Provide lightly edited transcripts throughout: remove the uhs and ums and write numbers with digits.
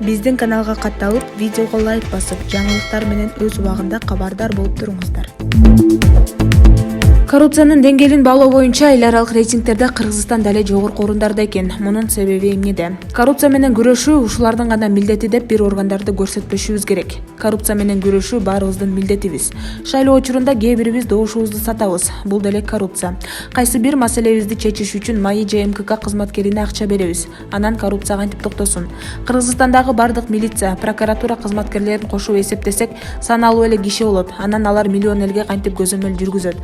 Биздин каналга катталып, видеого лайк басып, жаңылыктар менен өз убагында кабардар болуп туруңуздар. Коррупциянын деңгээлин баалоо боюнча эл аралык рейтингтерде Кыргызстан дале жогорку орундарда экен. Мунун себеби эмнеде? Коррупция менен күрөшүү ушулардын гана милдети деп бир органдарды көрсөтпөшүбүз керек. Коррупция менен күрөшүү баарыбыздын милдетибиз. Шайлоо учурунда кээ бирибиз добушубузду сатабыз. Бул деле коррупция. Кайсы бир маселебизди чечиш үчүн МАИ же МКК кызматкерине акча беребиз. Анан коррупция кантип токтосун? Кыргызстандагы бардык милиция, прокуратура кызматкерлерин кошуп эсептесек, саналуу эле киши болот. Анан алар миллион элге кантип көзөмөл жүргүзөт.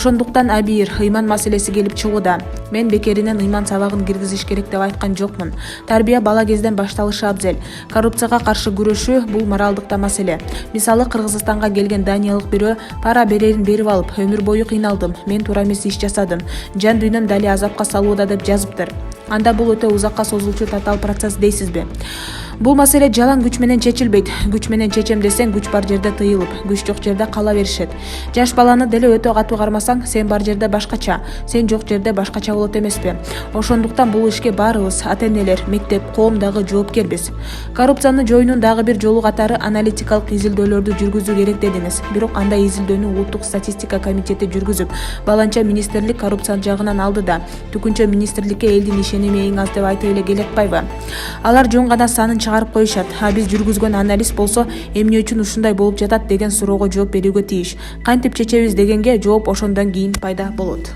Ошондуктан абийир ыйман маселеси келип чыгууда. Мен бекеринен ыйман сабагын киргизиш керек деп айткан жокмун. Тарбия бала кезден башталышы абзел. Коррупцияга каршы күрөшүү бул моралдык да маселе. Мисалы Кыргызстанга келген даниялык бирөө пара берерин берип алып, өмүр бою кыйналдым, мен туура эмес иш жасадым, жан дүйнөм дали азапка салууда деп жазыптыр. Анда бул өтө узакка созулчу татаал процесс дейсизби? Бул маселе жалаң күч менен чечилбейт. Күч менен чечем десең, күч бар жерде тыйылып, күч жок жерде кала беришет. Жаш баланы деле өтө катуу кармасаң, сен бар жерде башкача, сен жок жерде башкача болот эмеспи? Ошондуктан бул ишке баарыбыз, ата-энелер, мектеп, коом дагы жоопкербиз. Коррупцияны жоюунун дагы бир жолу катары аналитикалык изилдөөлөрдү жүргүзүү керек дедиңиз. Бирок андай изилдөөнү Улуттук статистика комитети жүргүзүп, баланча министрлик коррупция жагынан алды да, түкүнчө министрликке элдин ишеними эң аз деп айтып эле келатпайбы? Алар жөн гана санын чыгарып коюшат. Биз жүргүзгөн анализ болсо, эмне үчүн ушундай болуп жатат деген суроого жооп берүүгө тийиш. Кантип чечебиз дегенге жооп ошондон кийин пайда болот.